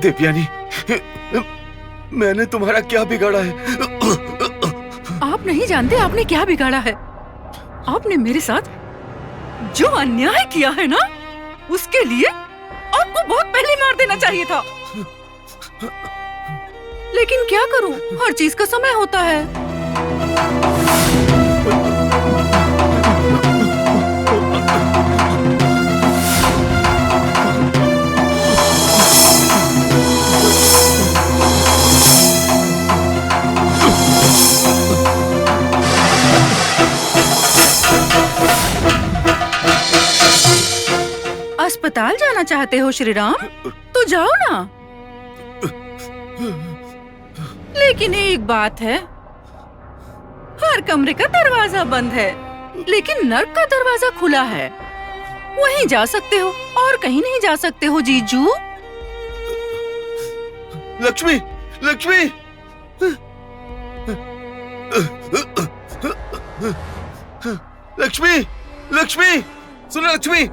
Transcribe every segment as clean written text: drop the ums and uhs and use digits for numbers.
देवयानी, मैंने तुम्हारा क्या बिगाड़ा है? आप नहीं जानते आपने क्या बिगाड़ा है। आपने मेरे साथ जो अन्याय किया है ना, उसके लिए आपको बहुत पहले मार देना चाहिए था। लेकिन क्या करूं, हर चीज का समय होता है। अस्पताल जाना चाहते हो श्री राम? तो जाओ ना। लेकिन एक बात है, हर कमरे का दरवाजा बंद है, लेकिन नर्क का दरवाजा खुला है। वहीं जा सकते हो और कहीं नहीं जा सकते हो जीजू। लक्ष्मी, लक्ष्मी, लक्ष्मी, लक्ष्मी, सुनो लक्ष्मी।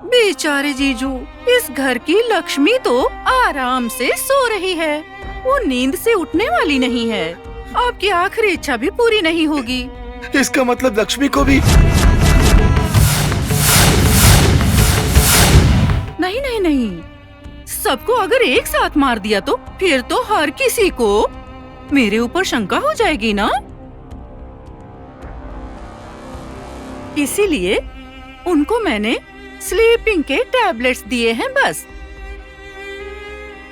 बेचारे जीजू, इस घर की लक्ष्मी तो आराम से सो रही है। वो नींद से उठने वाली नहीं है। आपकी आखिरी इच्छा भी पूरी नहीं होगी। इसका मतलब लक्ष्मी को भी? नहीं नहीं नहीं, सबको अगर एक साथ मार दिया तो फिर तो हर किसी को मेरे ऊपर शंका हो जाएगी ना। इसीलिए उनको मैंने स्लीपिंग के टैबलेट्स दिए हैं बस।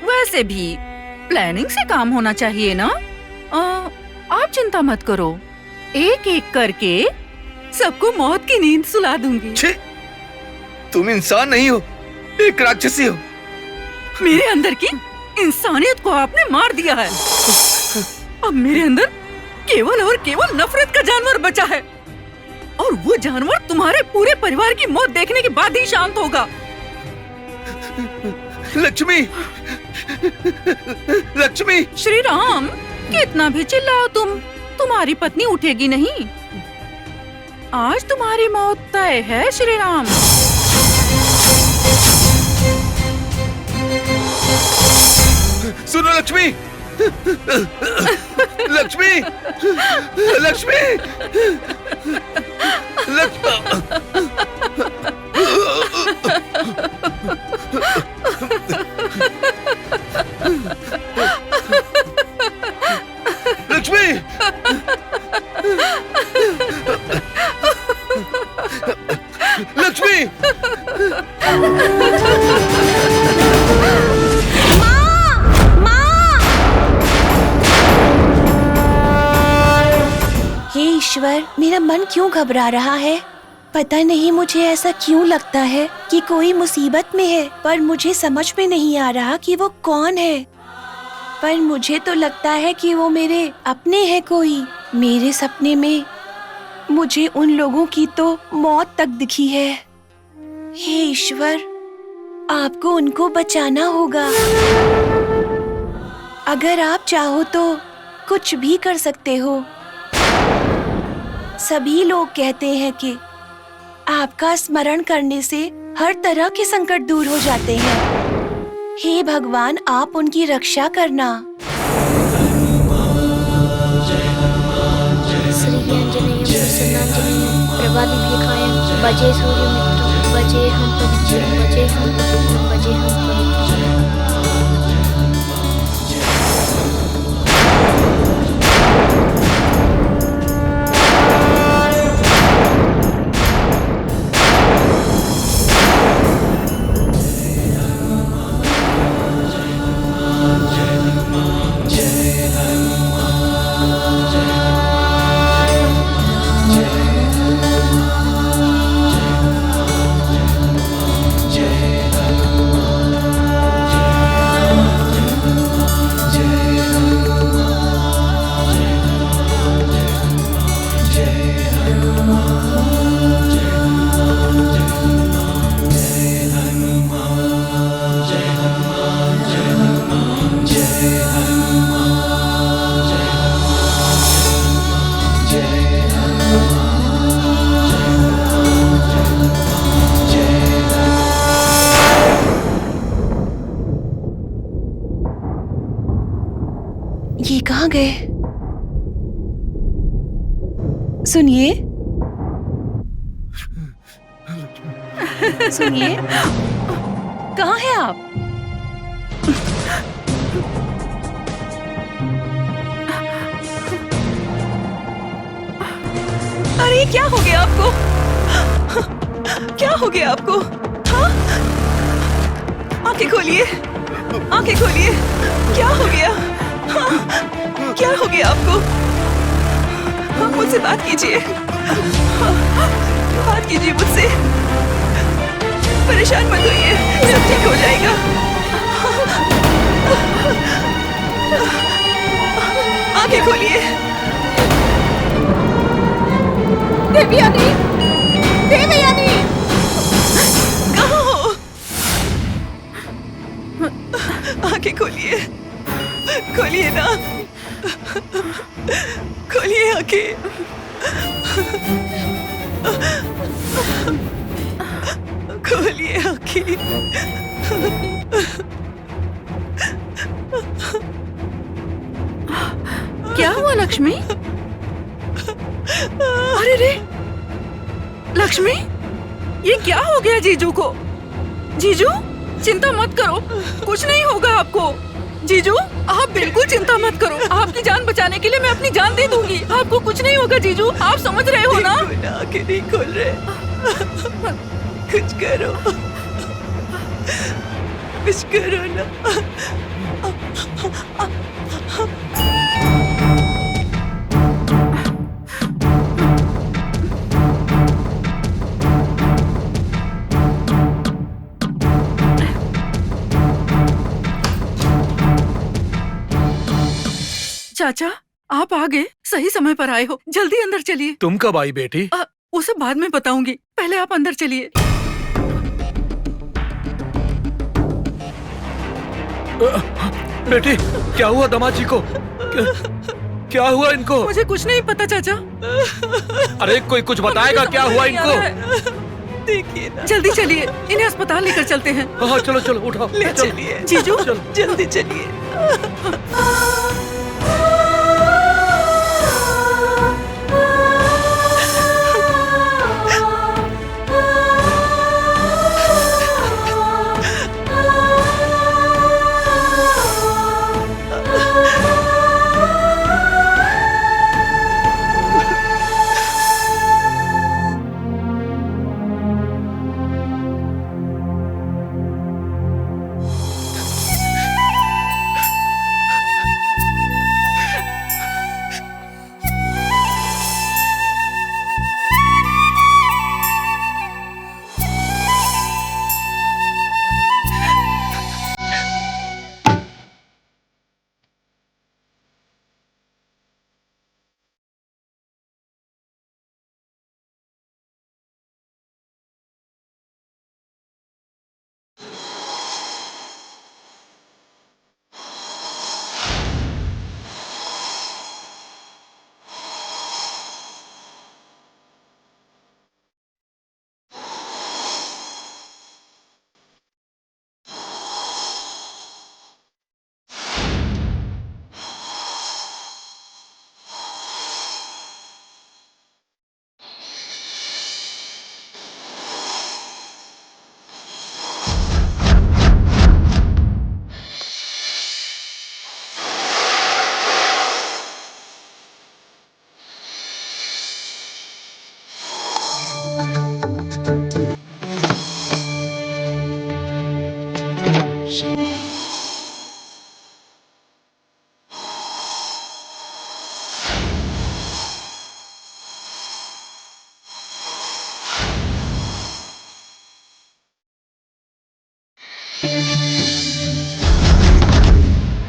वैसे भी प्लानिंग से काम होना चाहिए ना। आप चिंता मत करो, एक एक करके सबको मौत की नींद सुला दूंगी। छी, तुम इंसान नहीं हो, एक राक्षसी हो। मेरे अंदर की इंसानियत को आपने मार दिया है। अब मेरे अंदर केवल और केवल नफरत का जानवर बचा है, और वो जानवर तुम्हारे पूरे परिवार की मौत देखने के बाद ही शांत होगा। लक्ष्मी, लक्ष्मी। श्री राम, कितना भी चिल्लाओ तुम्हारी पत्नी उठेगी नहीं। आज तुम्हारी मौत तय है श्री राम। सुनो लक्ष्मी, लक्ष्मी, लक्ष्मी, लक्ष्मी, लक्ष्मी। हे ईश्वर, मेरा मन क्यों घबरा रहा है? पता नहीं मुझे ऐसा क्यों लगता है कि कोई मुसीबत में है, पर मुझे समझ में नहीं आ रहा कि वो कौन है। पर मुझे तो लगता है कि वो मेरे अपने हैं कोई। मेरे सपने में मुझे उन लोगों की तो मौत तक दिखी है। हे ईश्वर, आपको उनको बचाना होगा। अगर आप चाहो तो कुछ भी कर सकते हो। सभी लोग कहते हैं कि आपका स्मरण करने से हर तरह के संकट दूर हो जाते हैं। हे भगवान, आप उनकी रक्षा करना। श्री अंजनेयं प्रसन्नांजनेयं प्रभादिव्यकायं भजे सूर्यमित्रं भजे हम पवित्रं भजे हम पवित्रं भजे हम पवित्रं। कहाँ गए? सुनिए, सुनिए, कहाँ हैं आप? अरे क्या हो गया आपको? क्या हो गया आपको? हाँ? आंखें खोलिए, आंखें खोलिए। क्या हो गया? हाँ? क्या हो गया आपको? हाँ, मुझसे बात कीजिए। हाँ, बात कीजिए मुझसे। परेशान मत होइए, सब ठीक हो जाएगा। आंखें खोलिए। देवयानी, देवयानी, कहाँ हो? आंखें खोलिए, खोलिए ना, खोलिए आंखें। खोलिए आंखें। क्या हुआ लक्ष्मी? अरे रे लक्ष्मी, ये क्या हो गया जीजू को? जीजू चिंता मत करो, कुछ नहीं होगा आपको। जीजू आप बिल्कुल चिंता मत करो, आपकी जान बचाने के लिए मैं अपनी जान दे दूंगी। आपको कुछ नहीं होगा जीजू, आप समझ रहे हो ना? आंखें नहीं खोल रहे, कुछ करो, कुछ करो ना। चाचा आप आ गए, सही समय पर आए हो। जल्दी अंदर चलिए। तुम कब आई बेटी? वो सब बाद में बताऊंगी, पहले आप अंदर चलिए। बेटी क्या हुआ दामाद जी को? क्या हुआ इनको? मुझे कुछ नहीं पता चाचा। अरे कोई कुछ बताएगा क्या हुआ इनको? देखिए ना, जल्दी चलिए, इन्हें अस्पताल लेकर चलते हैं। हाँ चलो चलो उठाओ, ले चलो। चलिए जीजू जल्दी चलिए।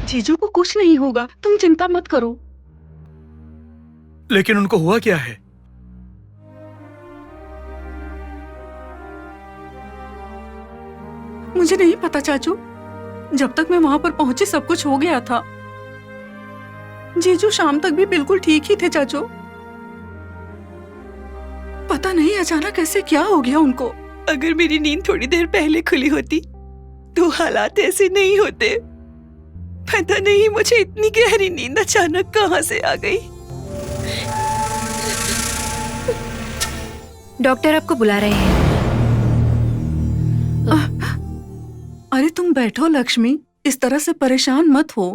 जीजू को कुछ नहीं होगा, तुम चिंता मत करो। लेकिन उनको हुआ क्या है? मुझे नहीं पता चाचू, जब तक मैं वहां पर पहुंची सब कुछ हो गया था। जीजू शाम तक भी बिल्कुल ठीक ही थे चाचू। पता नहीं अचानक ऐसे क्या हो गया उनको। अगर मेरी नींद थोड़ी देर पहले खुली होती तो हालात ऐसे नहीं होते। पता नहीं मुझे इतनी गहरी नींद अचानक कहाँ से आ गई। डॉक्टर आपको बुला रहे हैं। अरे तुम बैठो लक्ष्मी, इस तरह से परेशान मत हो।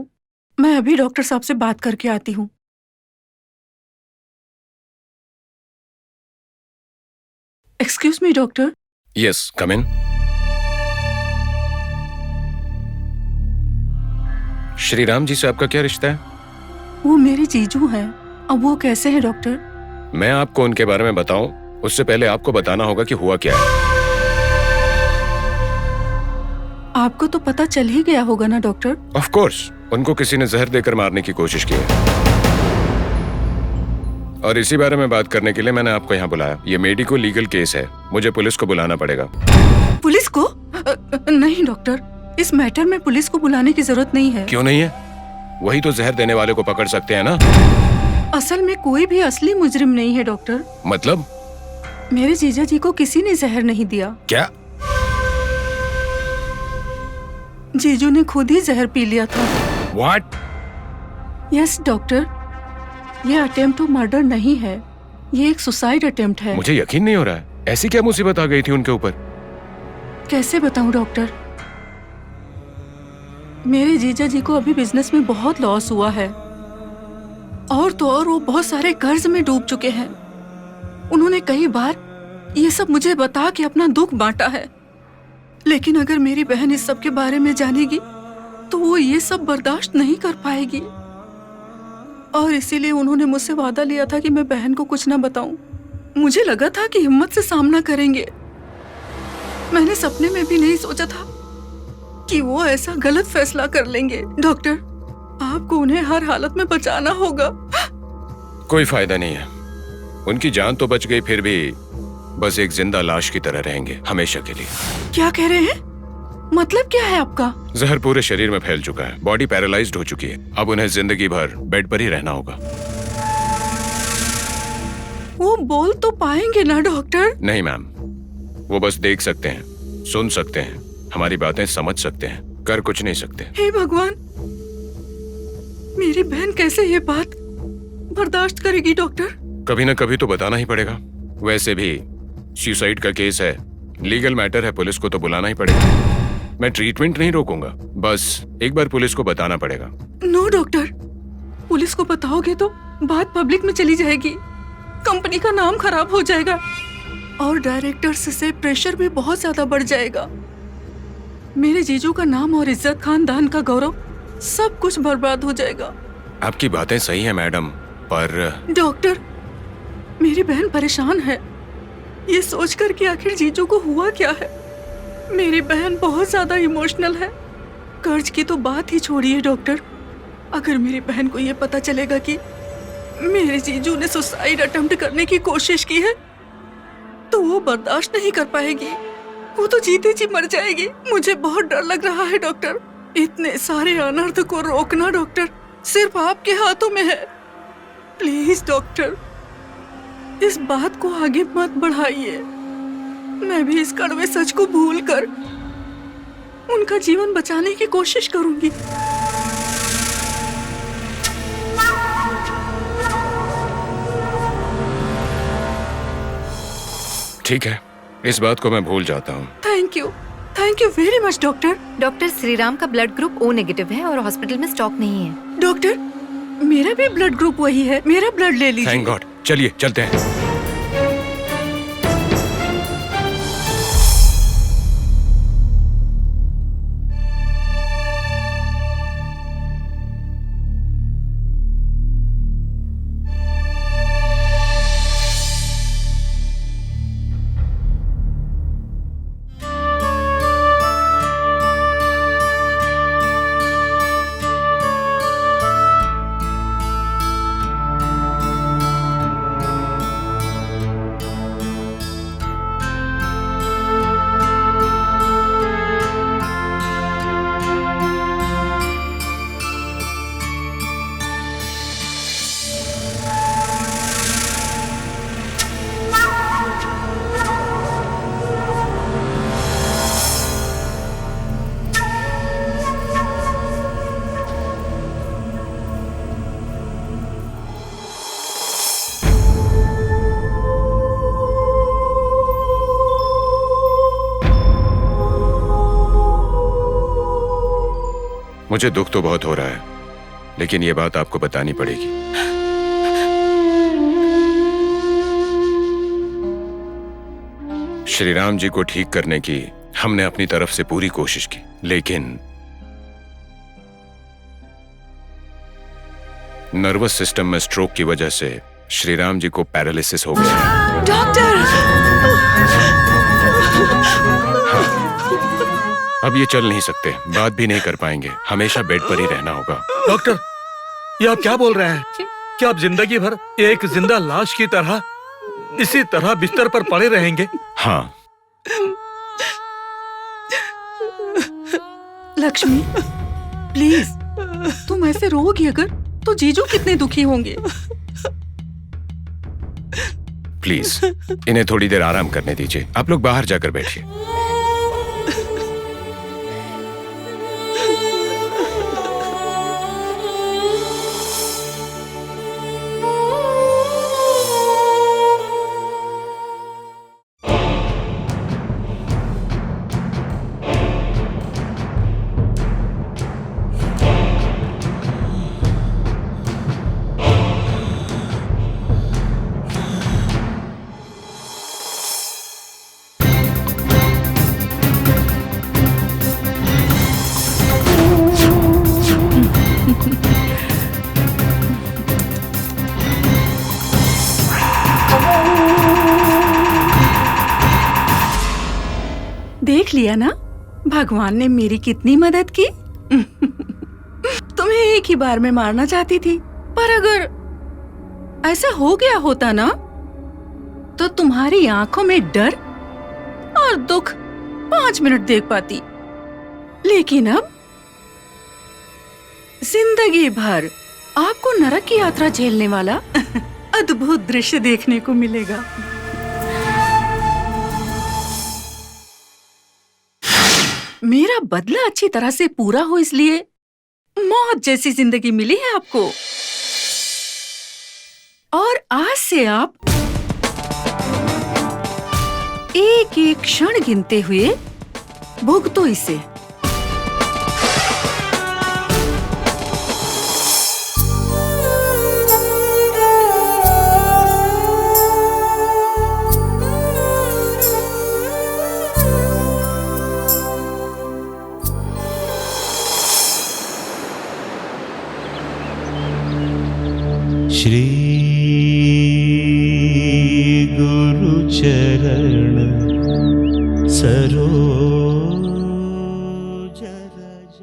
मैं अभी डॉक्टर साहब से बात करके आती हूँ। Excuse me doctor. यस, कम इन। श्री राम जी से आपका क्या रिश्ता है? वो मेरे जीजू हैं। अब वो कैसे हैं डॉक्टर? मैं आपको उनके बारे में बताऊं, उससे पहले आपको बताना होगा कि हुआ क्या है। आपको तो पता चल ही गया होगा ना डॉक्टर? ऑफ कोर्स, उनको किसी ने जहर देकर मारने की कोशिश की है। और इसी बारे में बात करने के लिए मैंने आपको यहाँ बुलाया। ये मेडिको लीगल केस है, मुझे पुलिस को बुलाना पड़ेगा। पुलिस को? नहीं डॉक्टर, इस मैटर में पुलिस को बुलाने की जरूरत नहीं है। क्यों नहीं है? वही तो जहर देने वाले को पकड़ सकते हैं ना। असल में कोई भी असली मुजरिम नहीं है डॉक्टर। मतलब? मेरे जीजा जी को किसी ने जहर नहीं दिया। क्या? जीजू ने खुद ही जहर पी लिया था। What? यस डॉक्टर, ये अटेम्प्ट टू मर्डर नहीं है, ये एक सुसाइड अटेम्प्ट है। मुझे यकीन नहीं हो रहा है। ऐसी क्या मुसीबत आ गई थी उनके ऊपर? कैसे बताऊं डॉक्टर? मेरे जीजा जी को अभी बिजनेस में बहुत लॉस हुआ है, और तो और वो बहुत सारे कर्ज में डूब चुके हैं। उन्होंने कई बार ये सब मुझे बता के अपना दुख बांटा है, लेकिन अगर मेरी बहन इस सब के बारे में जानेगी तो वो ये सब बर्दाश्त नहीं कर पाएगी, और इसीलिए उन्होंने मुझसे वादा लिया था कि मैं बहन को कुछ ना बताऊं। मुझे लगा था कि हिम्मत से सामना करेंगे। मैंने सपने में भी नहीं सोचा था कि वो ऐसा गलत फैसला कर लेंगे। डॉक्टर, आपको उन्हें हर हालत में बचाना होगा। कोई फायदा नहीं है, उनकी जान तो बच गई, फिर भी बस एक जिंदा लाश की तरह रहेंगे हमेशा के लिए। क्या कह रहे हैं? मतलब क्या है आपका? जहर पूरे शरीर में फैल चुका है, बॉडी पैरालाइज्ड हो चुकी है। अब उन्हें जिंदगी भर बेड पर ही रहना होगा। वो बोल तो पाएंगे ना डॉक्टर? नहीं मैम, वो बस देख सकते हैं, सुन सकते हैं, हमारी बातें समझ सकते हैं, कर कुछ नहीं सकते। हे भगवान, मेरी बहन कैसे ये बात बर्दाश्त करेगी डॉक्टर? कभी ना कभी तो बताना ही पड़ेगा। वैसे भी सुसाइड का केस है, लीगल मैटर है, पुलिस को तो बुलाना ही पड़ेगा। मैं ट्रीटमेंट नहीं रोकूंगा, बस एक बार पुलिस को बताना पड़ेगा। नो डॉक्टर, पुलिस को बताओगे तो बात पब्लिक में चली जाएगी, कंपनी का नाम खराब हो जाएगा, और डायरेक्टर्स से प्रेशर भी बहुत ज्यादा बढ़ जाएगा। मेरे जीजू का नाम और इज्जत, खानदान का गौरव, सब कुछ बर्बाद हो जाएगा। आपकी बातें सही है मैडम, पर डॉक्टर, मेरी बहन परेशान है ये सोचकर कि आखिर जीजू को हुआ क्या है। मेरी बहन बहुत ज्यादा इमोशनल है। कर्ज की तो बात ही छोड़िए डॉक्टर, अगर मेरी बहन को ये पता चलेगा कि मेरे जीजू ने सुसाइड अटेम्प्ट करने की कोशिश की है तो वो बर्दाश्त नहीं कर पाएगी, वो तो जीते जी मर जाएगी। मुझे बहुत डर लग रहा है डॉक्टर। इतने सारे अनर्थ को रोकना डॉक्टर सिर्फ आपके हाथों में है। प्लीज डॉक्टर, इस बात को आगे मत बढ़ाइए। मैं भी इस कड़वे सच को भूलकर उनका जीवन बचाने की कोशिश करूंगी। ठीक है, इस बात को मैं भूल जाता हूँ। Thank you very much doctor. Doctor, Shriram का ब्लड ग्रुप ओ नेगेटिव है और हॉस्पिटल में स्टॉक नहीं है। डॉक्टर, मेरा भी ब्लड ग्रुप वही है, मेरा ब्लड ले लीजिए। Thank God. चलिए चलते हैं। मुझे दुख तो बहुत हो रहा है, लेकिन ये बात आपको बतानी पड़ेगी। श्री राम जी को ठीक करने की हमने अपनी तरफ से पूरी कोशिश की, लेकिन नर्वस सिस्टम में स्ट्रोक की वजह से श्री राम जी को पैरालिसिस हो गया है। डॉक्टर! अब ये चल नहीं सकते, बात भी नहीं कर पाएंगे, हमेशा बेड पर ही रहना होगा। डॉक्टर, ये आप क्या बोल रहे हैं? क्या आप जिंदगी भर एक जिंदा लाश की तरह इसी तरह बिस्तर पर पड़े रहेंगे? हाँ। लक्ष्मी, प्लीज, तुम ऐसे रोओगी अगर तो जीजू कितने दुखी होंगे। प्लीज इन्हें थोड़ी देर आराम करने दीजिए। आप लोग बाहर जाकर बैठिए। देख लिया ना, भगवान ने मेरी कितनी मदद की। तुम्हें एक ही बार में मारना चाहती थी, पर अगर ऐसा हो गया होता ना, तो तुम्हारी आंखों में डर और दुख 5 मिनट देख पाती। लेकिन अब जिंदगी भर आपको नरक की यात्रा झेलने वाला अद्भुत दृश्य देखने को मिलेगा। मेरा बदला अच्छी तरह से पूरा हो, इसलिए मौत जैसी जिंदगी मिली है आपको। और आज से आप एक एक क्षण गिनते हुए भुगतो इसे। श्री गुरु चरण सरोज रज।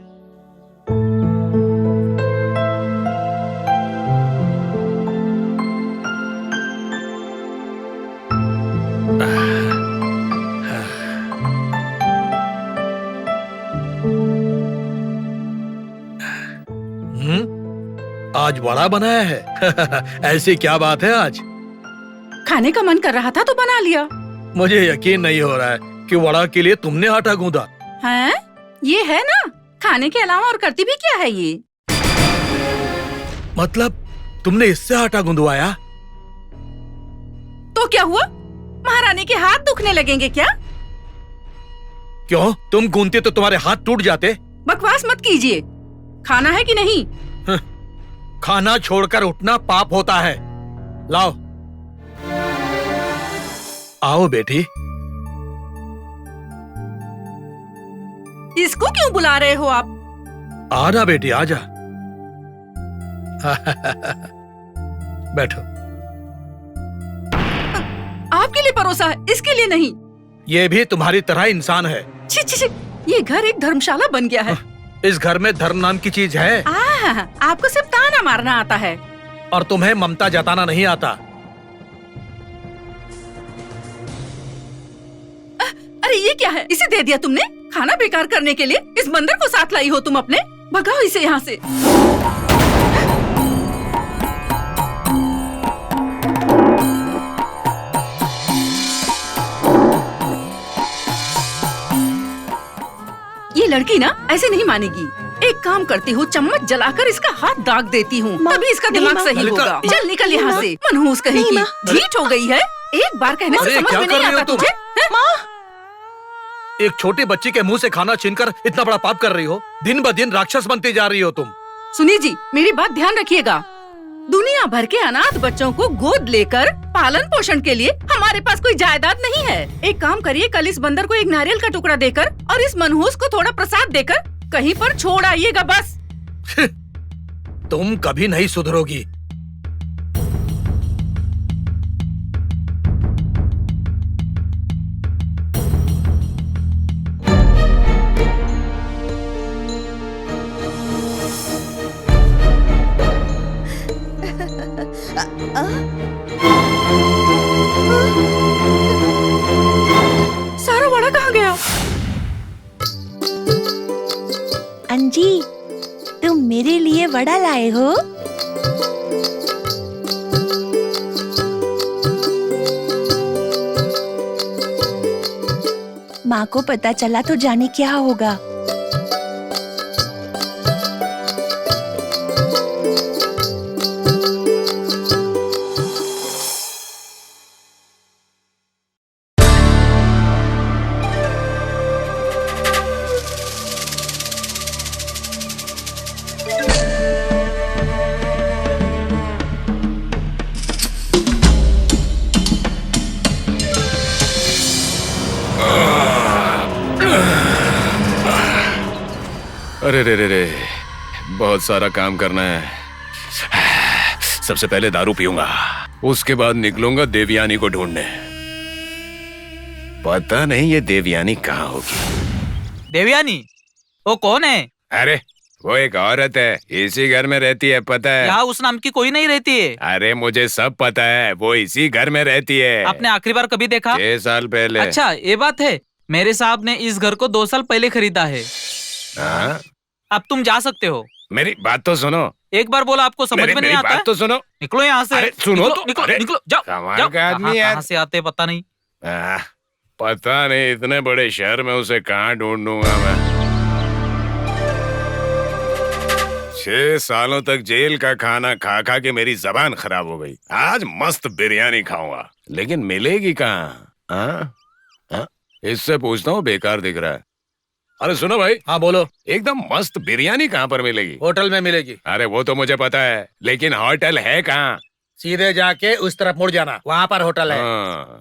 आज वड़ा बनाया है। ऐसी क्या बात है आज? खाने का मन कर रहा था तो बना लिया। मुझे यकीन नहीं हो रहा है कि वड़ा के लिए तुमने आटा गूंदा। हैं? ये है ना, खाने के अलावा और करती भी क्या है ये? मतलब तुमने इससे आटा गूंदवाया? तो क्या हुआ, महारानी के हाथ दुखने लगेंगे क्या? क्यों, तुम गूंदते तो तुम्हारे हाथ टूट जाते। बकवास मत कीजिए। खाना है कि नहीं? खाना छोड़कर उठना पाप होता है। लाओ, आओ बेटी। इसको क्यों बुला रहे हो आप? आजा बेटी, आजा। बैठो। आपके लिए परोसा है, इसके लिए नहीं। ये भी तुम्हारी तरह इंसान है। छी छी छी, ये घर एक धर्मशाला बन गया है। इस घर में धर्म नाम की चीज है। आपको सिर्फ ताना मारना आता है और तुम्हें ममता जताना नहीं आता। अरे ये क्या है, इसे दे दिया तुमने खाना बेकार करने के लिए? इस बंदर को साथ लाई हो तुम अपने? भगाओ इसे यहाँ से। ये लड़की ना ऐसे नहीं मानेगी। एक काम करती हूँ, चम्मच जलाकर इसका हाथ दाग देती हूँ, तभी इसका दिमाग सही होगा। चल निकल यहाँ से, मनहूस कहीं की। ढीठ हो गई है, एक बार कहने से समझ में नहीं आता तुझे? एक छोटी बच्ची के मुंह से खाना छीनकर इतना बड़ा पाप कर रही हो। दिन ब दिन राक्षस बनती जा रही हो तुम। सुनिए जी, मेरी बात ध्यान रखिएगा। दुनिया भर के अनाथ बच्चों को गोद लेकर पालन पोषण के लिए हमारे पास कोई जायदाद नहीं है। एक काम करिए, कल इस बंदर को एक नारियल का टुकड़ा देकर और इस मनहूस को थोड़ा प्रसाद देकर कहीं पर छोड़ आइएगा बस। तुम कभी नहीं सुधरोगी। सारा वड़ा कहाँ गया? अंजी, तुम मेरे लिए वड़ा लाए हो? माँ को पता चला तो जाने क्या होगा। अरे रे रे रे, बहुत सारा काम करना है। सबसे पहले दारू पीऊंगा, उसके बाद निकलूंगा देवयानी को ढूंढने। पता नहीं ये देवयानी कहाँ होगी। देवयानी? वो कौन है? अरे वो एक औरत है, इसी घर में रहती है, पता है? यहाँ उस नाम की कोई नहीं रहती है। अरे मुझे सब पता है, वो इसी घर में रहती है। आपने आखिरी बार कभी देखा? 6 साल पहले। अच्छा, ये बात है। मेरे साहब ने इस घर को 2 साल पहले खरीदा है। हाँ? अब तुम जा सकते हो। मेरी बात तो सुनो। एक बार बोला, आपको समझ में नहीं आता? बात तो सुनो। निकलो यहाँ से। अरे सुनो निकलो, तो। निकलो, अरे, निकलो, जाओ, कमाल जाओ। का आदमी यार। कहाँ से आते पता नहीं। पता नहीं, इतने बड़े शहर में उसे कहाँ ढूंढूंगा मैं। 6 सालों तक जेल का खाना खा खा के मेरी जबान खराब हो गई। आज मस्त बिरयानी खाऊंगा, लेकिन मिलेगी कहाँ? हाँ? इससे पूछता हूँ, बेकार दिख रहा है। अरे सुनो भाई। हाँ बोलो। एकदम मस्त बिरयानी कहाँ पर मिलेगी? होटल में मिलेगी। अरे वो तो मुझे पता है, लेकिन होटल है कहाँ? सीधे जाके उस तरफ मुड़ जाना, वहाँ पर होटल है। हाँ।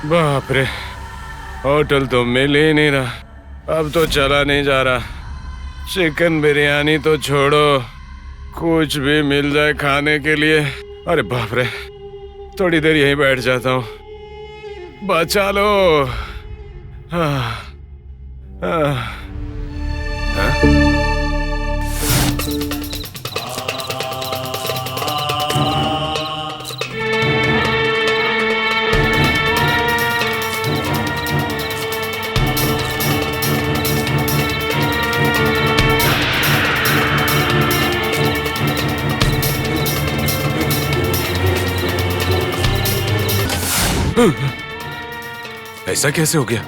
बाप रे, होटल तो मिल ही नहीं रहा। अब तो चला नहीं जा रहा। चिकन बिरयानी तो छोड़ो, कुछ भी मिल जाए खाने के लिए। अरे बाप रे, थोड़ी देर यहीं बैठ जाता हूँ, बचा लो। ऐसा कैसे हो गया?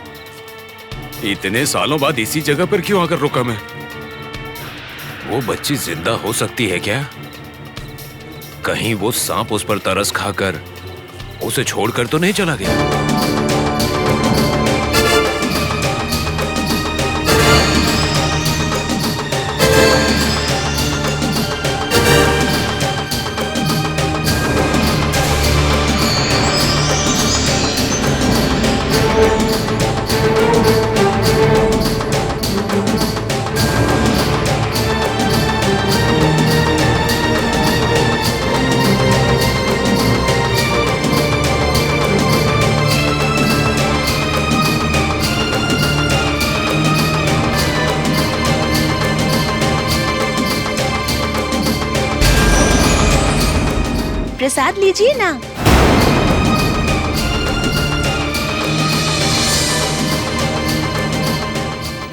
इतने सालों बाद इसी जगह पर क्यों आकर रुका मैं? वो बच्ची जिंदा हो सकती है क्या? कहीं वो सांप उस पर तरस खाकर उसे छोड़कर तो नहीं चला गया? प्रसाद लीजिए ना।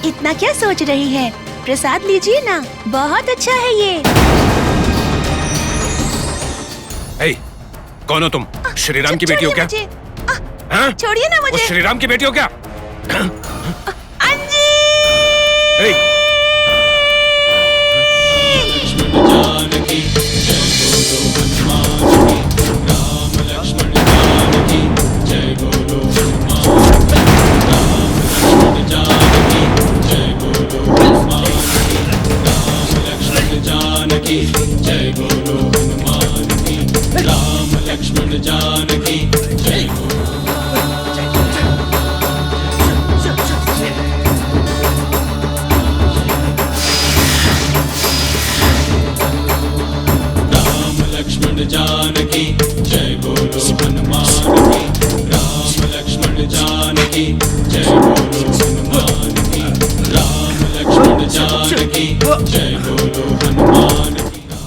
इतना क्या सोच रही है? प्रसाद लीजिए ना, बहुत अच्छा है ये। ए, कौन हो तुम? श्रीराम की बेटी हो क्या? हाँ? छोड़िए ना मुझे। वो श्रीराम की बेटी हो क्या? अंजी! ए,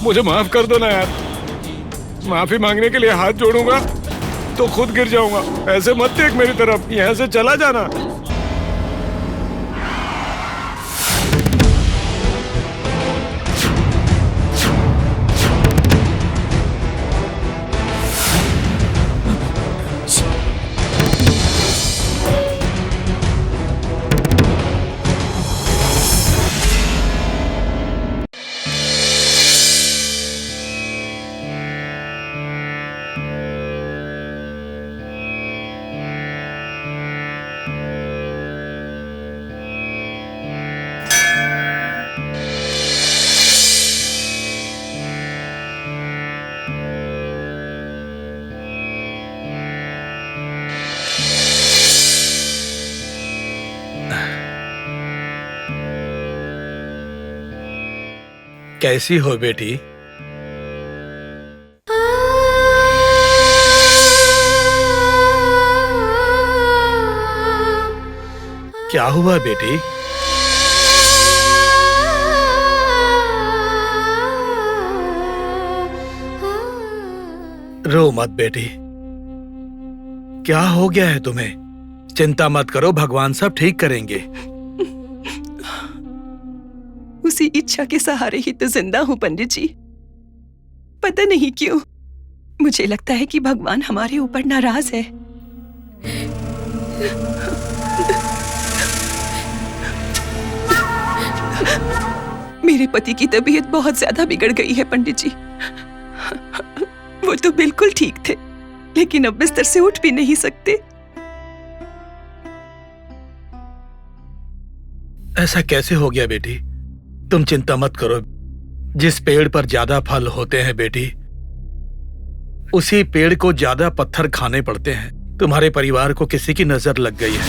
मुझे माफ कर दो ना यार। माफी मांगने के लिए हाथ जोड़ूंगा तो खुद गिर जाऊंगा। ऐसे मत देख मेरी तरफ, यहाँ से चला जाना। कैसी हो बेटी? क्या हुआ बेटी? रो मत बेटी। क्या हो गया है तुम्हें? चिंता मत करो, भगवान सब ठीक करेंगे। उसी इच्छा के सहारे ही तो जिंदा हूँ पंडित जी। पता नहीं क्यों मुझे लगता है कि भगवान हमारे ऊपर नाराज है। मेरे पति की तबीयत बहुत ज्यादा बिगड़ गई है पंडित जी। वो तो बिल्कुल ठीक थे, लेकिन अब बिस्तर से उठ भी नहीं सकते। ऐसा कैसे हो गया बेटी? तुम चिंता मत करो। जिस पेड़ पर ज्यादा फल होते हैं बेटी, उसी पेड़ को ज्यादा पत्थर खाने पड़ते हैं। तुम्हारे परिवार को किसी की नजर लग गई है।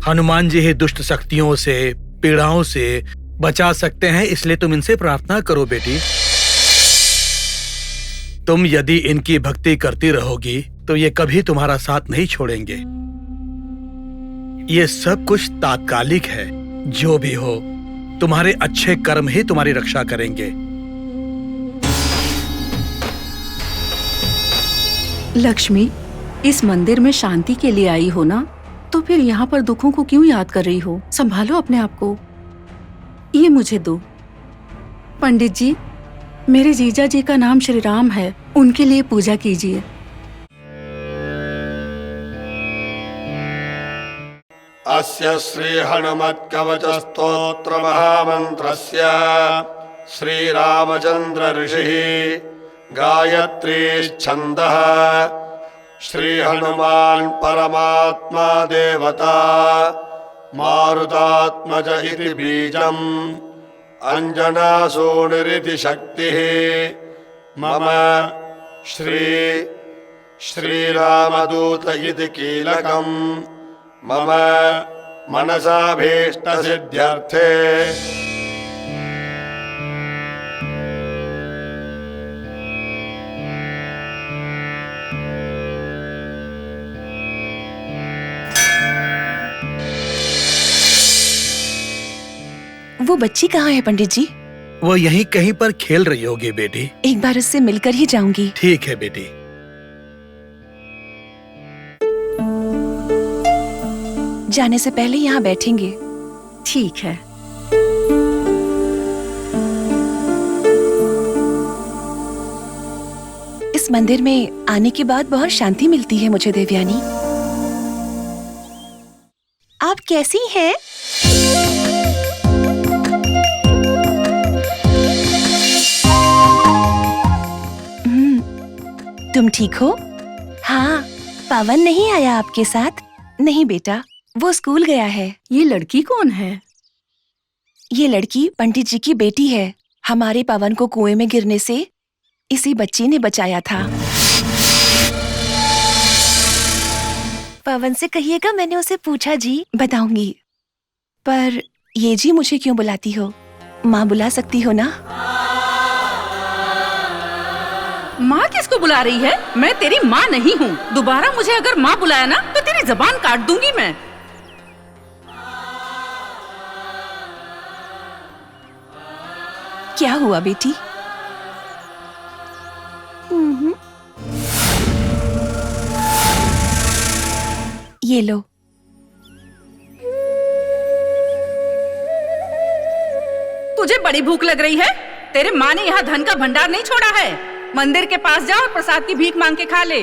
हनुमान जी ही दुष्ट शक्तियों से, पीड़ाओं से बचा सकते हैं, इसलिए तुम इनसे प्रार्थना करो बेटी। तुम यदि इनकी भक्ति करती रहोगी तो ये कभी तुम्हारा साथ नहीं छोड़ेंगे। ये सब कुछ तात्कालिक है। जो भी हो, तुम्हारे अच्छे कर्म ही तुम्हारी रक्षा करेंगे। लक्ष्मी, इस मंदिर में शांति के लिए आई हो ना, तो फिर यहाँ पर दुखों को क्यों याद कर रही हो? संभालो अपने आप को। ये मुझे दो। पंडित जी, मेरे जीजा जी का नाम श्री राम है, उनके लिए पूजा कीजिए। अस्य श्री हनुमत्कवच स्तोत्र महामन्त्रस्य श्री रामचंद्र ऋषिः गायत्री छन्दः श्री हनुमान परमात्मा देवता मारुतात्मज इति बीजम् अंजनासूनुरिति शक्तिः मम श्री रामदूत इति कीलकम् मम मनसाभीष्ट सिद्ध्यर्थे। वो बच्ची कहाँ है पंडित जी? वो यहीं कहीं पर खेल रही होगी बेटी। एक बार उससे मिलकर ही जाऊंगी। ठीक है बेटी। जाने से पहले यहाँ बैठेंगे। ठीक है। इस मंदिर में आने के बाद बहुत शांति मिलती है मुझे देवयानी। आप कैसी हैं? तुम ठीक हो? हाँ, पवन नहीं आया आपके साथ? नहीं बेटा, वो स्कूल गया है। ये लड़की कौन है? ये लड़की पंडित जी की बेटी है। हमारे पवन को कुएं में गिरने से इसी बच्ची ने बचाया था। पवन से कहिएगा मैंने उसे पूछा जी। बताऊंगी। पर ये जी मुझे क्यों बुलाती हो? माँ बुला सकती हो ना? माँ किसको बुला रही है? मैं तेरी माँ नहीं हूँ। दोबारा मुझे अगर माँ बुलाया ना तो तेरी जबान काट दूंगी मैं। क्या हुआ बेटी? ये लो। तुझे बड़ी भूख लग रही है? तेरे माँ ने यहाँ धन का भंडार नहीं छोड़ा है। मंदिर के पास जा और प्रसाद की भीख मांग के खा ले।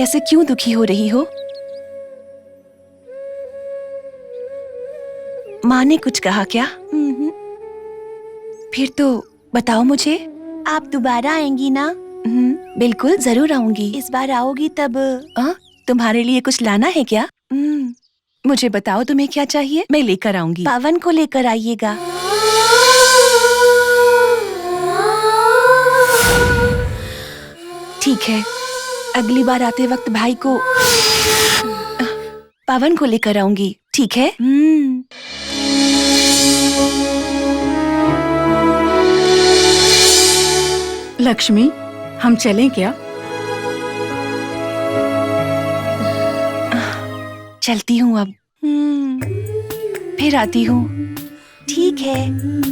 ऐसे क्यों दुखी हो रही हो? माँ ने कुछ कहा क्या? फिर तो बताओ मुझे। आप दोबारा आएंगी ना? बिल्कुल जरूर आऊंगी। इस बार आओगी तब तुम्हारे लिए कुछ लाना है क्या? मुझे बताओ तुम्हें क्या चाहिए, मैं लेकर आऊंगी। पवन को लेकर आइएगा। ठीक है, अगली बार आते वक्त भाई को पवन को लेकर आऊंगी। ठीक है? लक्ष्मी, हम चलें क्या? चलती हूँ अब। फिर आती हूँ। ठीक है।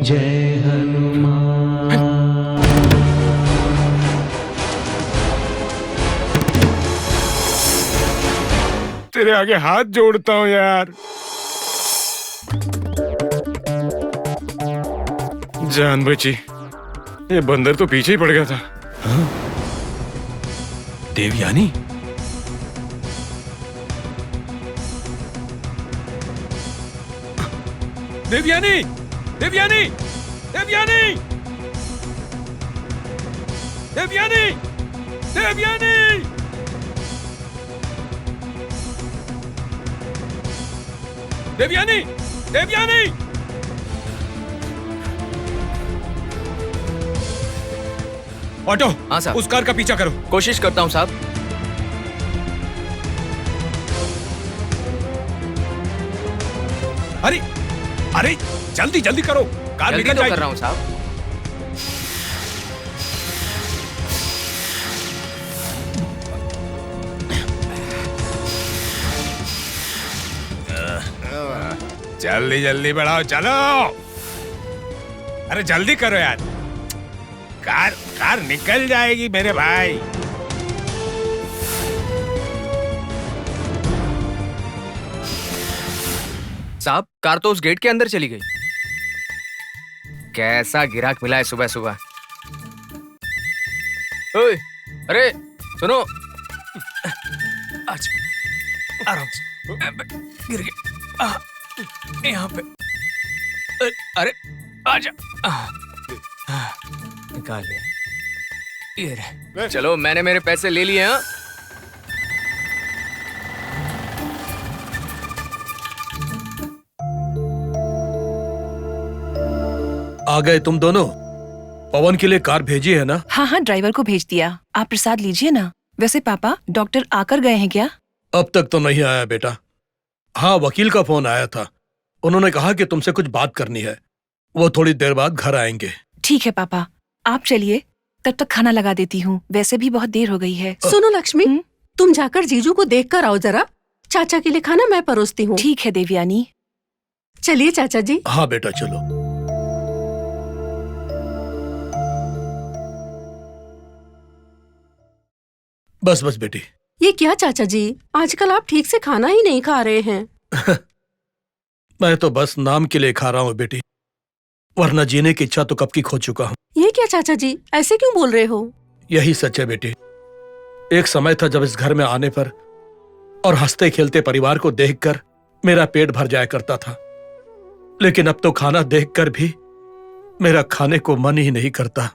जय हनुमान। तेरे आगे हाथ जोड़ता हूँ यार। जान बची। ये बंदर तो पीछे ही पड़ गया था। देवयानी, देवयानी, देवयानी, देवयानी, देवयानी, देवयानी, देवयानी, देवयानी। ऑटो, हाँ साहब। उस कार का पीछा करो। कोशिश करता हूँ साहब। अरे अरे जल्दी जल्दी करो, कार जल्दी निकल तो जाएगी। कर रहा हूँ साहब। जल्दी जल्दी बढ़ाओ, चलो। अरे जल्दी करो यार, कार निकल जाएगी मेरे भाई। साहब, कार तो उस गेट के अंदर चली गई। कैसा गिराक मिला है सुबह सुबह। ओए, अरे सुनो। अच्छा, आराम से। गिर गया यहाँ पे। अरे आजा। निकाल लिया। ये रहे। चलो, मैंने मेरे पैसे ले लिए। हाँ, आ गए तुम दोनों? पवन के लिए कार भेजी है ना? हाँ हाँ, ड्राइवर को भेज दिया। आप प्रसाद लीजिए ना। वैसे पापा, डॉक्टर आकर गए हैं क्या? अब तक तो नहीं आया बेटा। हाँ, वकील का फोन आया था। उन्होंने कहा कि तुमसे कुछ बात करनी है। वो थोड़ी देर बाद घर आएंगे। ठीक है पापा, आप चलिए, तब तक खाना लगा देती हूँ। वैसे भी बहुत देर हो गई है। सुनो लक्ष्मी, तुम जाकर जीजू को देख कर आओ जरा। चाचा के लिए खाना मैं परोसती हूँ। ठीक है देवयानी। चलिए चाचा जी। हाँ बेटा, चलो। बस बस बेटी, ये क्या चाचा जी, आजकल आप ठीक से खाना ही नहीं खा रहे हैं। मैं तो बस नाम के लिए खा रहा हूँ बेटी, वरना जीने की इच्छा तो कब की खो चुका हूँ। ये क्या चाचा जी, ऐसे क्यों बोल रहे हो? यही सच है बेटी। एक समय था जब इस घर में आने पर और हंसते खेलते परिवार को देखकर मेरा पेट भर जाया करता था, लेकिन अब तो खाना देखकर भी मेरा खाने को मन ही नहीं करता।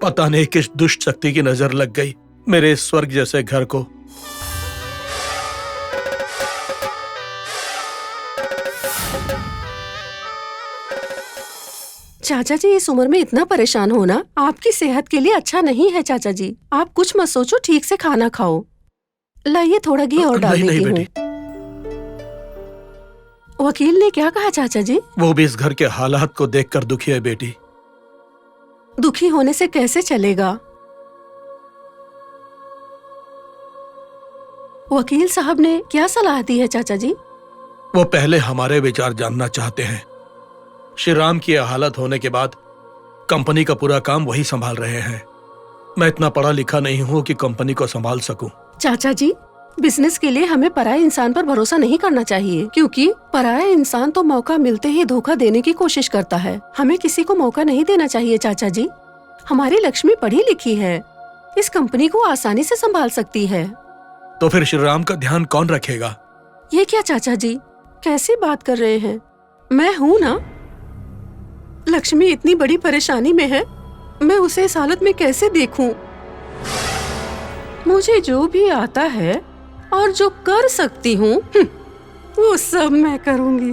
पता नहीं किस दुष्ट शक्ति की नजर लग गई मेरे स्वर्ग जैसे घर को। चाचा जी, इस उम्र में इतना परेशान होना आपकी सेहत के लिए अच्छा नहीं है। चाचा जी, आप कुछ मत सोचो, ठीक से खाना खाओ। लाइए थोड़ा घी और डाल देती हूँ। वकील ने क्या कहा चाचा जी? वो भी इस घर के हालात को देखकर दुखी है बेटी। दुखी होने से कैसे चलेगा? वकील साहब ने क्या सलाह दी है चाचा जी? वो पहले हमारे विचार जानना चाहते हैं। श्री राम की यह हालत होने के बाद कंपनी का पूरा काम वही संभाल रहे हैं। मैं इतना पढ़ा लिखा नहीं हूँ कि कंपनी को संभाल सकूं। चाचा जी, बिजनेस के लिए हमें पराये इंसान पर भरोसा नहीं करना चाहिए, क्योंकि पराया इंसान तो मौका मिलते ही धोखा देने की कोशिश करता है। हमें किसी को मौका नहीं देना चाहिए चाचा जी। हमारी लक्ष्मी पढ़ी लिखी है, इस कंपनी को आसानी से संभाल सकती है। तो फिर श्री राम का ध्यान कौन रखेगा? ये क्या चाचा जी, कैसी बात कर रहे हैं? मैं हूँ ना। लक्ष्मी इतनी बड़ी परेशानी में है, मैं उसे इस हालत में कैसे देखूं? मुझे जो भी आता है और जो कर सकती हूँ वो सब मैं करूंगी।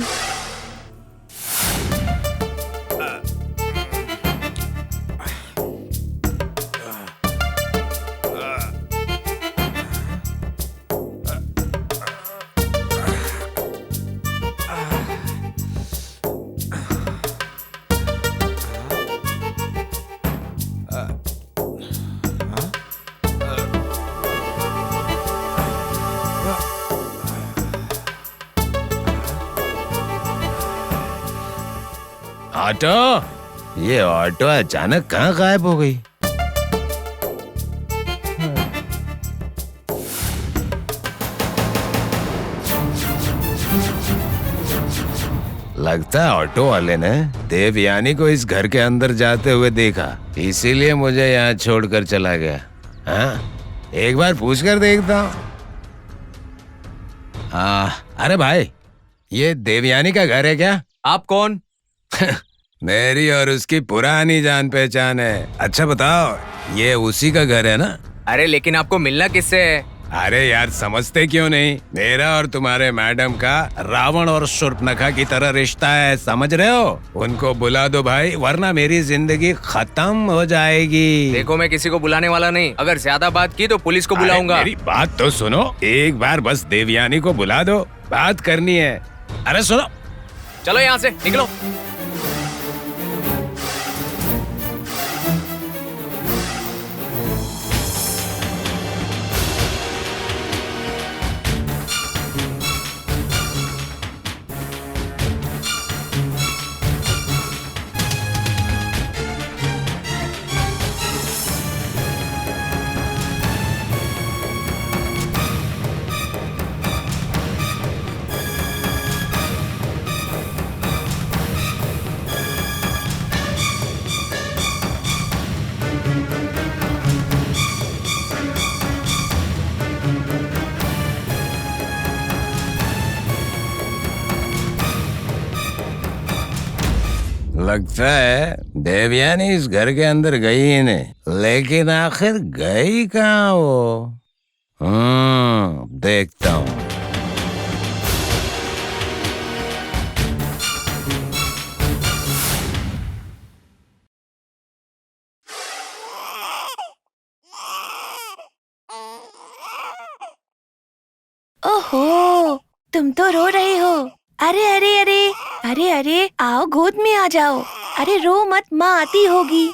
ऑटो, ये ऑटो अचानक कहाँ गायब हो गई? लगता है ऑटो वाले ने देवयानी को इस घर के अंदर जाते हुए देखा, इसीलिए मुझे यहाँ छोड़कर चला गया। हाँ, एक बार पूछ कर देखता हूँ। अरे भाई, ये देवयानी का घर है क्या? आप कौन? मेरी और उसकी पुरानी जान पहचान है। अच्छा बताओ, ये उसी का घर है ना? अरे लेकिन आपको मिलना किससे है? अरे यार, समझते क्यों नहीं? मेरा और तुम्हारे मैडम का रावण और शूर्पणखा की तरह रिश्ता है, समझ रहे हो? उनको बुला दो भाई, वरना मेरी जिंदगी खत्म हो जाएगी। देखो, मैं किसी को बुलाने वाला नहीं। अगर ज्यादा बात की तो पुलिस को बुलाऊंगा। मेरी बात तो सुनो, एक बार बस देवयानी को बुला दो, बात करनी है। अरे सुनो, चलो यहाँ से निकलो। लगता है देवयानी इस घर के अंदर गई ही नहीं, लेकिन आखिर गई कहाँ वो? देखता हूँ। ओहो, तुम तो रो रहे हो। अरे अरे अरे अरे अरे, आओ गोद में आ जाओ। अरे रो मत, माँ आती होगी।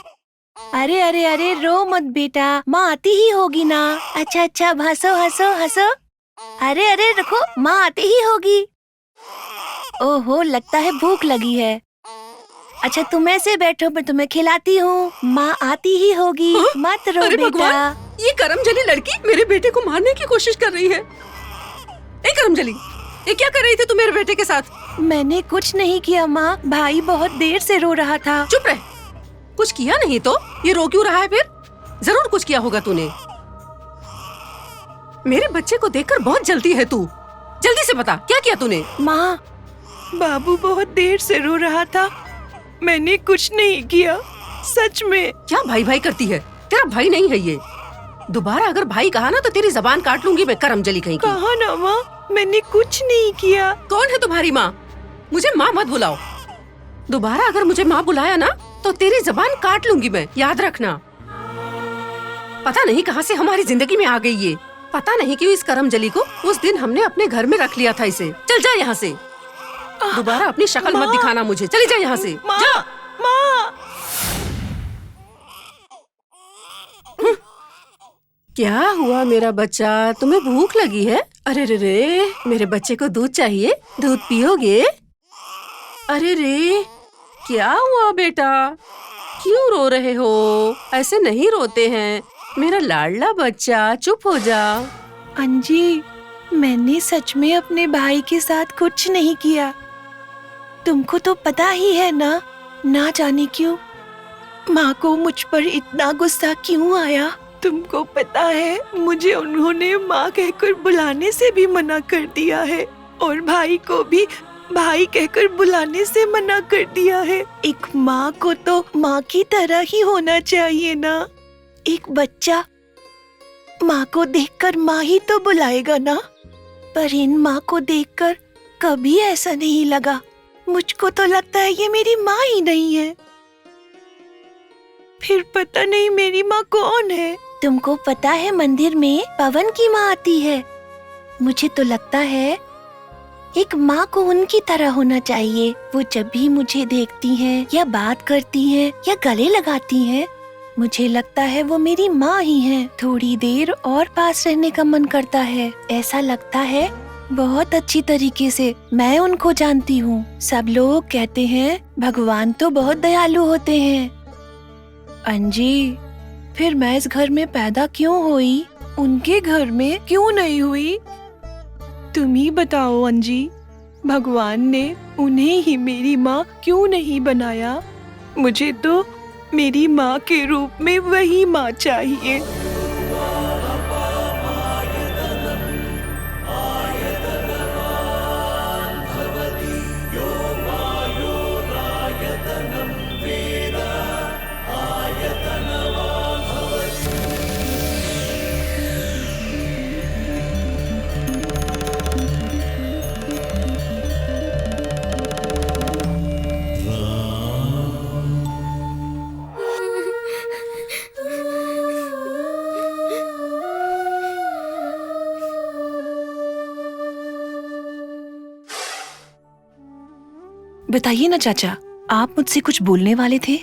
अरे अरे अरे, रो मत बेटा, माँ आती ही होगी ना। अच्छा अच्छा, हंसो हंसो हंसो। अरे अरे रखो, माँ आती ही होगी। ओहो, लगता है भूख लगी है। अच्छा तुम ऐसे बैठो, मैं तुम्हें खिलाती हूँ। माँ आती ही होगी, मत रो अरे बेटा। भगवान, ये करमजली लड़की मेरे बेटे को मारने की कोशिश कर रही है। ए करमजली, ये क्या कर रही थी तू मेरे बेटे के साथ? मैंने कुछ नहीं किया माँ, भाई बहुत देर से रो रहा था। चुप रह, कुछ किया नहीं तो ये रो क्यों रहा है फिर? जरूर कुछ किया होगा तूने। मेरे बच्चे को देखकर बहुत जल्दी है तू, जल्दी से बता क्या किया तूने? माँ, बाबू बहुत देर से रो रहा था, मैंने कुछ नहीं किया, सच में। क्या भाई भाई करती है? तेरा भाई नहीं है ये। दोबारा अगर भाई कहा ना तो तेरी जबान काट लूंगी मैं, करमजली कहीं की। कहा ना माँ, मैंने कुछ नहीं किया। कौन है तुम्हारी माँ? मुझे माँ मत बुलाओ। दोबारा अगर मुझे माँ बुलाया ना तो तेरी जबान काट लूंगी मैं, याद रखना। पता नहीं कहाँ से हमारी जिंदगी में आ गई ये। पता नहीं क्यों इस करमजली को उस दिन हमने अपने घर में रख लिया था इसे। चल जा यहाँ से, दोबारा अपनी शक्ल मत दिखाना मुझे। चली जा यहाँ से, जा। माँ, क्या हुआ मेरा बच्चा, तुम्हें भूख लगी है? अरे रे रे, मेरे बच्चे को दूध चाहिए, दूध पियोगे? अरे रे, क्या हुआ बेटा, क्यों रो रहे हो? ऐसे नहीं रोते हैं मेरा लाडला बच्चा, चुप हो जा। अंजी, मैंने सच में अपने भाई के साथ कुछ नहीं किया। तुमको तो पता ही है ना जाने क्यों माँ को मुझ पर इतना गुस्सा क्यों आया। तुमको पता है, मुझे उन्होंने माँ कहकर बुलाने से भी मना कर दिया है और भाई को भी भाई कहकर बुलाने से मना कर दिया है। एक माँ को तो माँ की तरह ही होना चाहिए ना। एक बच्चा माँ को देखकर माँ ही तो बुलाएगा ना, पर इन माँ को देखकर कभी ऐसा नहीं लगा। मुझको तो लगता है ये मेरी माँ ही नहीं है। फिर पता नहीं मेरी माँ कौन है। तुमको पता है मंदिर में पवन की माँ आती है। मुझे तो लगता है एक माँ को उनकी तरह होना चाहिए। वो जब भी मुझे देखती हैं या बात करती हैं या गले लगाती हैं, मुझे लगता है वो मेरी माँ ही है। थोड़ी देर और पास रहने का मन करता है। ऐसा लगता है बहुत अच्छी तरीके से मैं उनको जानती हूँ। सब लोग कहते हैं भगवान तो बहुत दयालु होते हैं। अंजी, फिर मैं इस घर में पैदा क्यों हुई, उनके घर में क्यों नहीं हुई? तुम ही बताओ अंजी, भगवान ने उन्हें ही मेरी माँ क्यों नहीं बनाया? मुझे तो मेरी माँ के रूप में वही माँ चाहिए। बताइए ना चाचा, आप मुझसे कुछ बोलने वाले थे?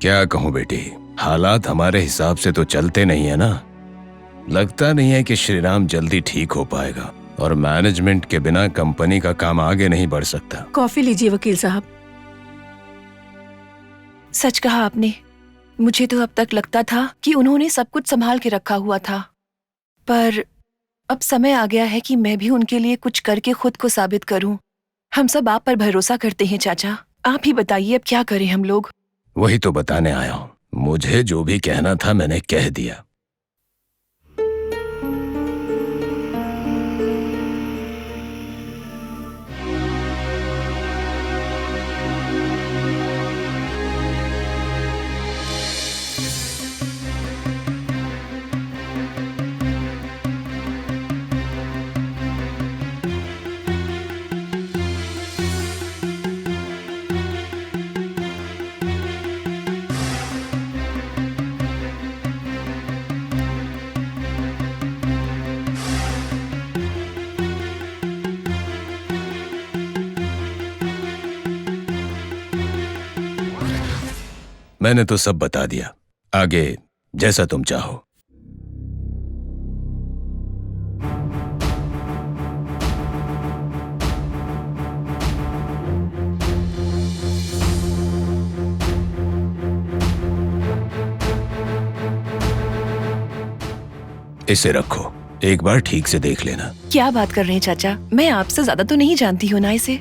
क्या कहूँ बेटी, हालात हमारे हिसाब से तो चलते नहीं है ना। लगता नहीं है कि श्रीराम जल्दी ठीक हो पाएगा और मैनेजमेंट के बिना कंपनी का काम आगे नहीं बढ़ सकता। कॉफी लीजिए वकील साहब। सच कहा आपने। मुझे तो अब तक लगता था कि उन्होंने सब कुछ संभाल के रखा हुआ था, पर अब समय आ गया है कि मैं भी उनके लिए कुछ करके खुद को साबित करूं। हम सब आप पर भरोसा करते हैं चाचा। आप ही बताइए अब क्या करें हम लोग। वही तो बताने आया हूँ। मुझे जो भी कहना था मैंने कह दिया। मैंने तो सब बता दिया, आगे जैसा तुम चाहो। इसे रखो, एक बार ठीक से देख लेना। क्या बात कर रहे हैं चाचा, मैं आपसे ज्यादा तो नहीं जानती हूँ ना इसे।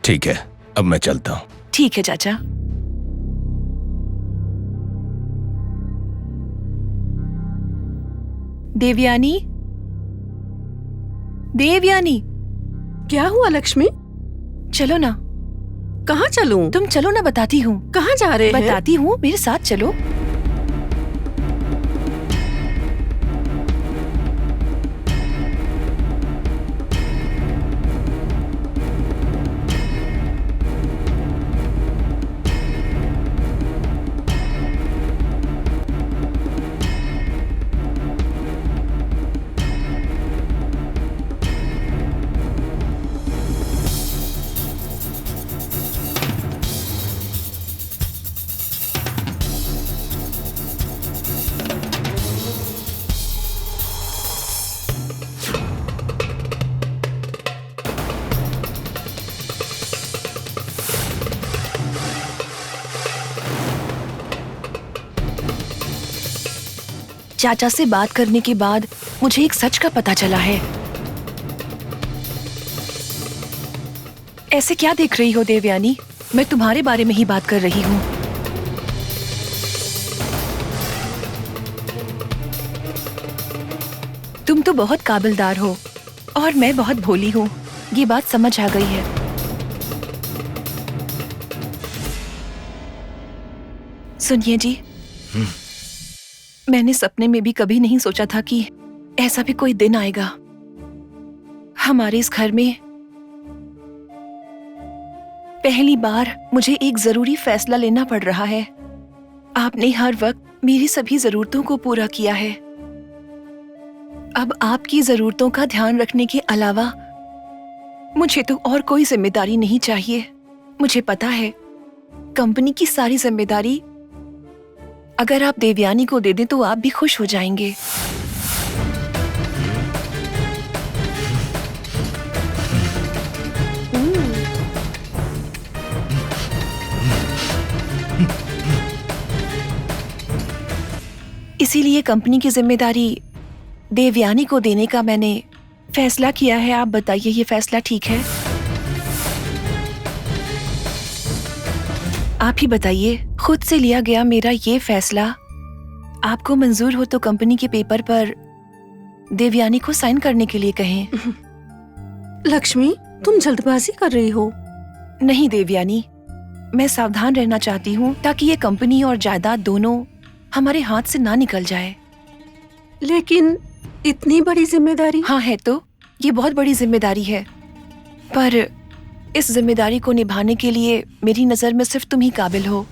ठीक है, अब मैं चलता हूँ। ठीक है चाचा। देवयानी, देवयानी, क्या हुआ लक्ष्मी? चलो ना। कहाँ चलूं? तुम चलो ना, बताती हूँ। कहाँ जा रहे हैं? बताती हूँ, मेरे साथ चलो। चाचा से बात करने के बाद मुझे एक सच का पता चला है। ऐसे क्या देख रही हो देवयानी? मैं तुम्हारे बारे में ही बात कर रही हूँ। तुम तो बहुत काबिलदार हो और मैं बहुत भोली हूँ, ये बात समझ आ गई है। सुनिए जी, मैंने सपने में भी कभी नहीं सोचा था कि ऐसा भी कोई दिन आएगा। हमारे इस घर में पहली बार मुझे एक जरूरी फैसला लेना पड़ रहा है। आपने हर वक्त मेरी सभी जरूरतों को पूरा किया है। अब आपकी जरूरतों का ध्यान रखने के अलावा मुझे तो और कोई जिम्मेदारी नहीं चाहिए। मुझे पता है कंपनी की सारी जिम्मेदारी अगर आप देवयानी को दे दें तो आप भी खुश हो जाएंगे। इसीलिए कंपनी की जिम्मेदारी देवयानी को देने का मैंने फैसला किया है। आप बताइए, ये फैसला ठीक है? आप ही बताइए, खुद से लिया गया मेरा ये फैसला आपको मंजूर हो तो कंपनी के पेपर पर देवयानी को साइन करने के लिए कहें। लक्ष्मी, तुम जल्दबाजी कर रही हो। नहीं देवयानी, मैं सावधान रहना चाहती हूँ ताकि ये कंपनी और जायदाद दोनों हमारे हाथ से ना निकल जाए। लेकिन इतनी बड़ी जिम्मेदारी? हाँ है तो, ये बहुत बड़ी जिम्मेदारी है, पर इस जिम्मेदारी को निभाने के लिए मेरी नजर में सिर्फ तुम ही काबिल हो।